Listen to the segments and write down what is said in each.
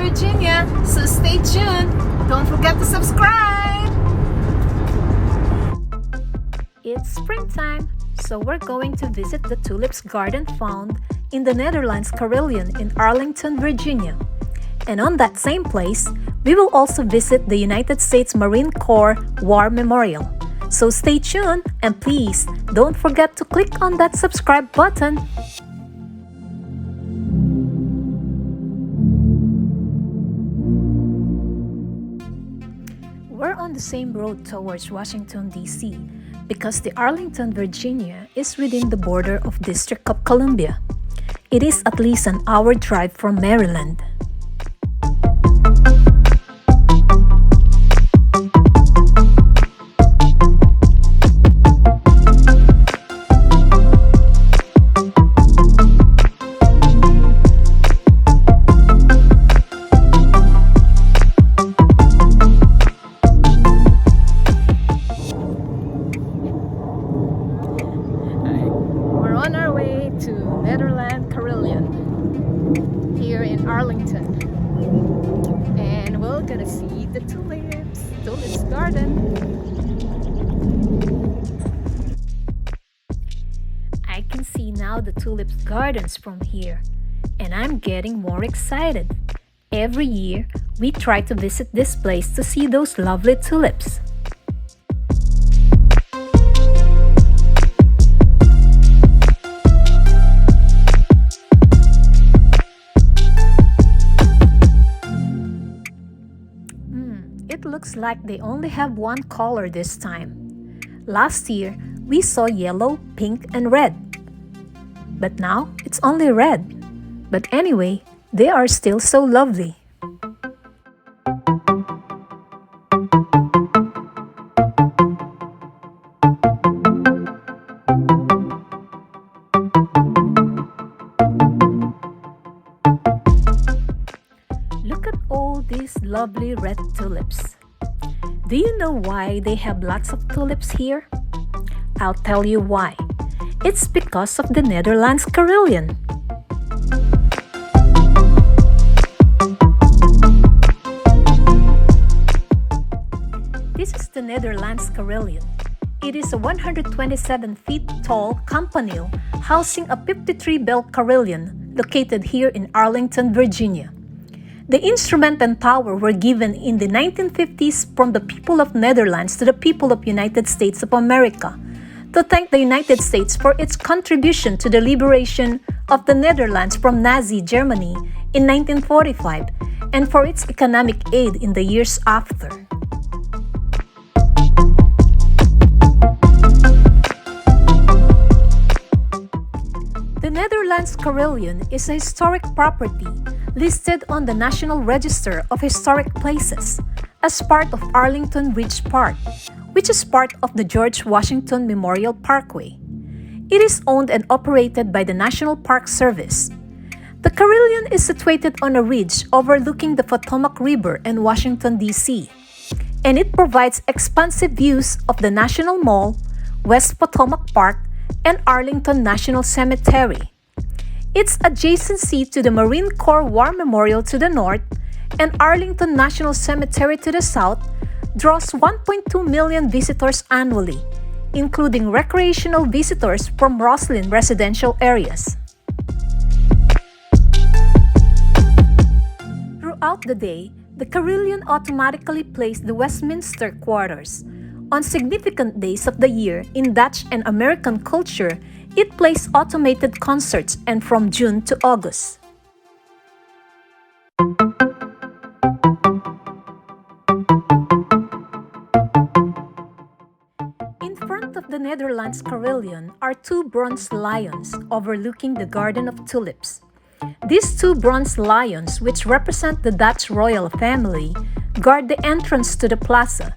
Virginia, so stay tuned. Don't forget to subscribe. It's springtime, so we're going to visit the Tulips garden found in the Netherlands Carillon in Arlington, Virginia. And on that same place, we will also visit the United States Marine Corps War Memorial. So stay tuned and please don't forget to click on that subscribe button. We're on the same road towards Washington, D.C. because the Arlington, Virginia is within the border of District of Columbia. It is at least an hour drive from Maryland. On our way to Netherlands Carillon here in Arlington, and we're gonna see the Tulips garden. I can see now the Tulips gardens from here, and I'm getting more excited. Every year we try to visit this place to see those lovely tulips. It looks like they only have one color this time. Last year, we saw yellow, pink, and red. But now, it's only red. But anyway, they are still so lovely. Look at all these lovely red tulips. Do you know why they have lots of tulips here? I'll tell you why. It's because of the Netherlands Carillon. This is the Netherlands Carillon. It is a 127 feet tall campanile housing a 53-bell carillon located here in Arlington, Virginia. The instrument and power were given in the 1950s from the people of Netherlands to the people of United States of America to thank the United States for its contribution to the liberation of the Netherlands from Nazi Germany in 1945 and for its economic aid in the years after. The Netherlands Carillon is a historic property listed on the National Register of Historic Places as part of Arlington Ridge Park, which is part of the George Washington Memorial Parkway. It is owned and operated by the National Park Service. The Carillon is situated on a ridge overlooking the Potomac River in Washington, D.C., and it provides expansive views of the National Mall, West Potomac Park, and Arlington National Cemetery. Its adjacency to the Marine Corps War Memorial to the north and Arlington National Cemetery to the south draws 1.2 million visitors annually, including recreational visitors from Roslyn residential areas. Throughout the day, the Carillon automatically plays the Westminster Quarters. On significant days of the year in Dutch and American culture, it plays automated concerts and from June to August. In front of the Netherlands Carillon are two bronze lions overlooking the Garden of Tulips. These two bronze lions, which represent the Dutch royal family, guard the entrance to the plaza.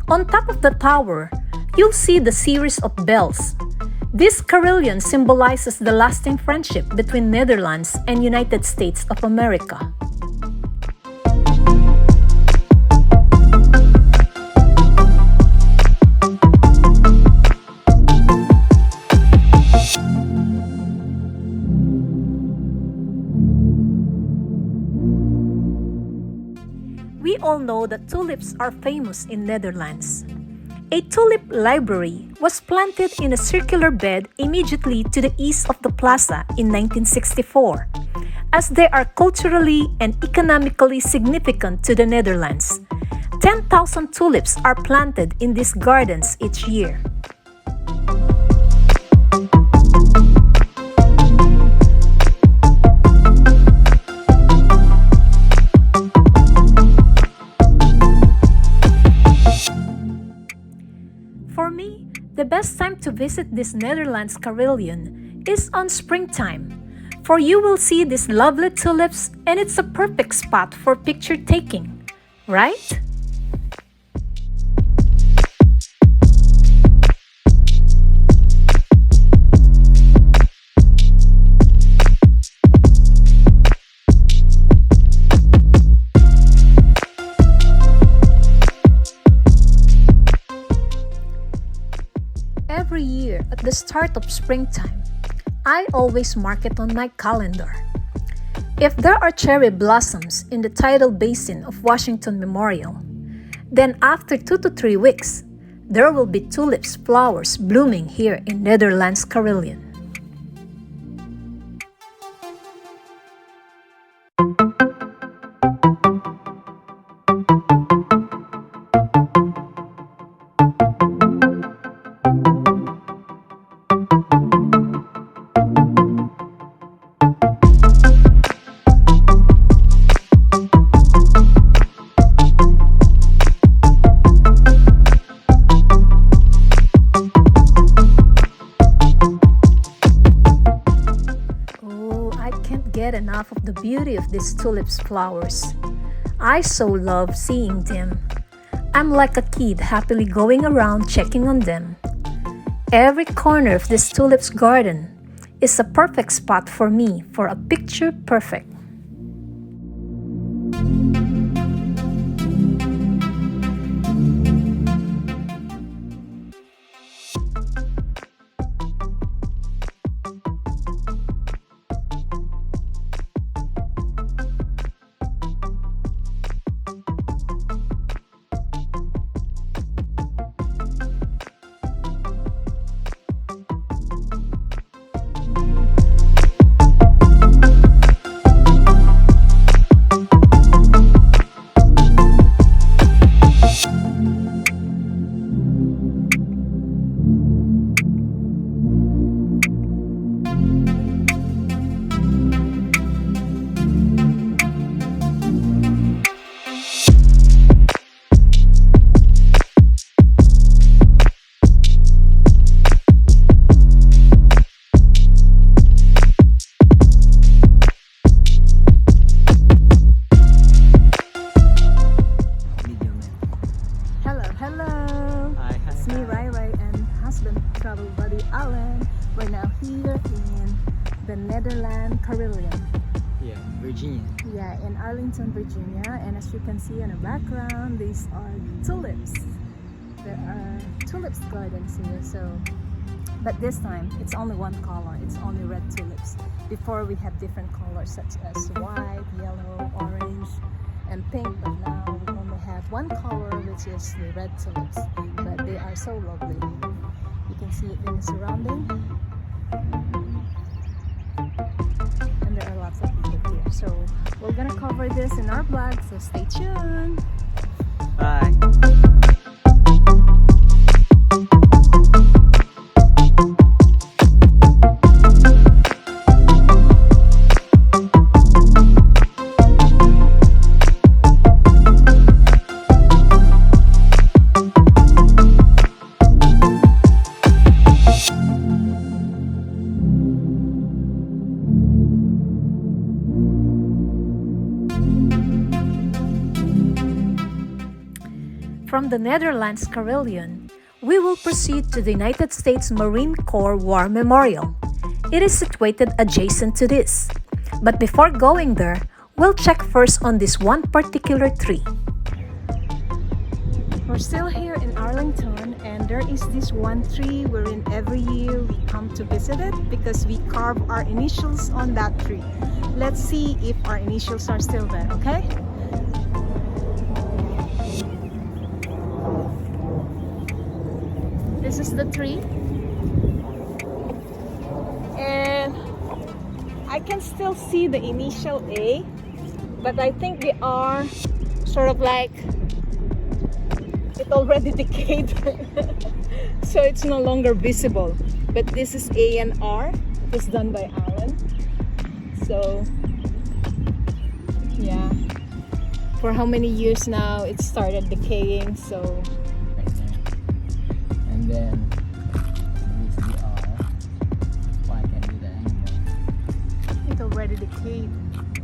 On top of the tower, you'll see the series of bells. This carillon symbolizes the lasting friendship between Netherlands and United States of America. We all know that tulips are famous in Netherlands. A tulip library was planted in a circular bed immediately to the east of the plaza in 1964, as they are culturally and economically significant to the Netherlands. 10,000 tulips are planted in these gardens each year. For me, the best time to visit this Netherlands Carillon is on springtime, for you will see these lovely tulips and it's a perfect spot for picture taking, right? Every year at the start of springtime, I always mark it on my calendar. If there are cherry blossoms in the tidal basin of Washington Memorial, then after 2 to 3 weeks, there will be tulips flowers blooming here in Netherlands Carillon. Get enough of the beauty of these tulips flowers. I so love seeing them. I'm like a kid happily going around checking on them. Every corner of this tulips garden is a perfect spot for me for a picture perfect. Travel buddy Alan. We're now here in the Netherlands Carillon. Yeah, Virginia. Yeah, in Arlington, Virginia. And as you can see in the background, these are tulips. There are tulips gardens here. But this time it's only one color. It's only red tulips. Before we had different colors such as white, yellow, orange, and pink. But now we only have one color, which is the red tulips. But they are so lovely. You can see it in the surrounding, and there are lots of people here. So we're gonna cover this in our vlog, so stay tuned. Bye. From the Netherlands Carillon, we will proceed to the United States Marine Corps War Memorial. It is situated adjacent to this. But before going there, we'll check first on this one particular tree. We're still here in Arlington, and there is this one tree wherein every year we come to visit it because we carve our initials on that tree. Let's see if our initials are still there, okay? the tree. And I can still see the initial A, but I think they are sort of like it already decayed. So it's no longer visible. But this is A and R. It was done by Alan. So yeah, for how many years now it started decaying, so Right there. And then this the R. Why I can't do that anymore? it already decayed. Yeah.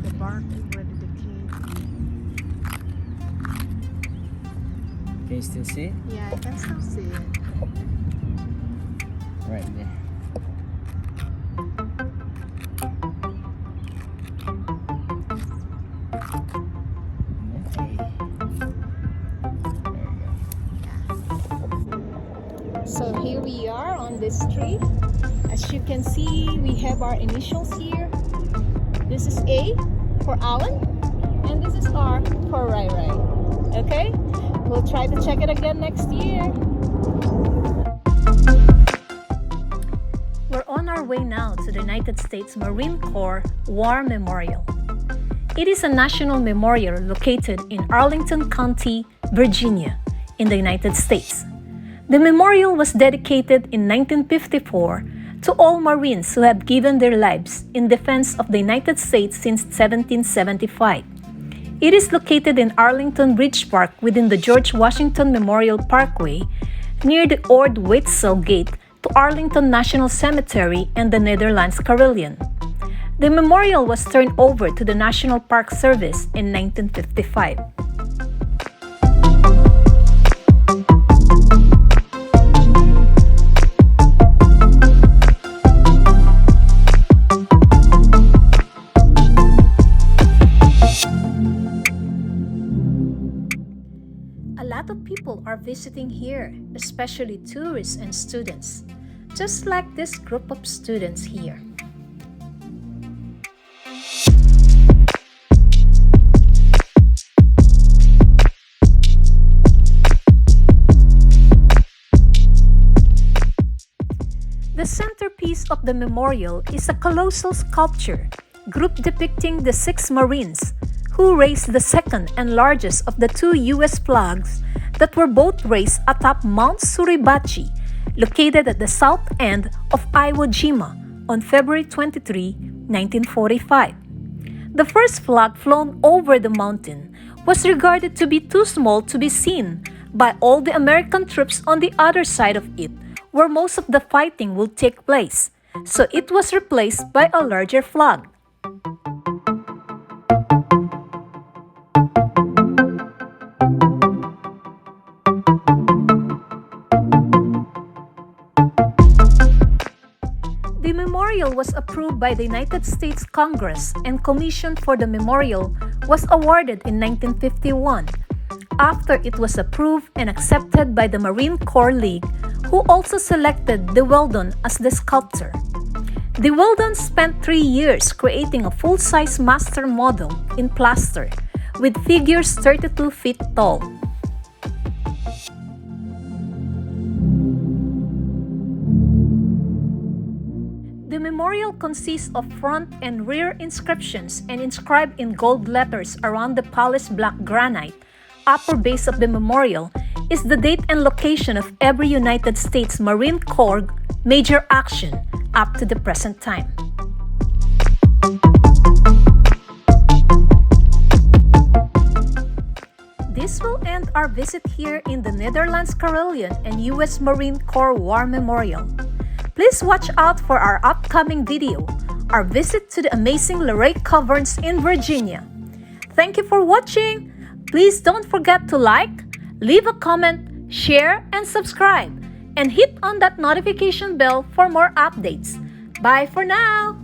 The bark already decayed. Can you still see it? Yeah, I can still see it. Right there. Okay. There you go. So here we are on this tree. As you can see, we have our initials here. This is A for Alan, and this is R for Rai Rai. Okay? We'll try to check it again next year. We're on our way now to the United States Marine Corps War Memorial. It is a national memorial located in Arlington County, Virginia, in the United States. The memorial was dedicated in 1954 to all Marines who have given their lives in defense of the United States since 1775. It is located in Arlington Ridge Park within the George Washington Memorial Parkway, near the Ord-Wetzel Gate to Arlington National Cemetery and the Netherlands Carillon. The memorial was turned over to the National Park Service in 1955. A lot of people are visiting here, especially tourists and students, just like this group of students here. The centerpiece of the memorial is a colossal sculpture, group depicting the 6 Marines who raised the second and largest of the 2 U.S. flags that were both raised atop Mount Suribachi, located at the south end of Iwo Jima on February 23, 1945. The first flag flown over the mountain was regarded to be too small to be seen by all the American troops on the other side of it, where most of the fighting would take place, so it was replaced by a larger flag. The memorial was approved by the United States Congress, and commission for the memorial was awarded in 1951, after it was approved and accepted by the Marine Corps League, who also selected De Weldon as the sculptor. De Weldon spent 3 years creating a full-size master model in plaster, with figures 32 feet tall. The memorial consists of front and rear inscriptions, and inscribed in gold letters around the polished black granite upper base of the memorial is the date and location of every United States Marine Corps major action up to the present time. This will end our visit here in the Netherlands Carillon and U.S. Marine Corps War Memorial. Please watch out for our upcoming video, our visit to the amazing Lake Caverns in Virginia. Thank you for watching. Please don't forget to like, leave a comment, share, and subscribe. And hit on that notification bell for more updates. Bye for now!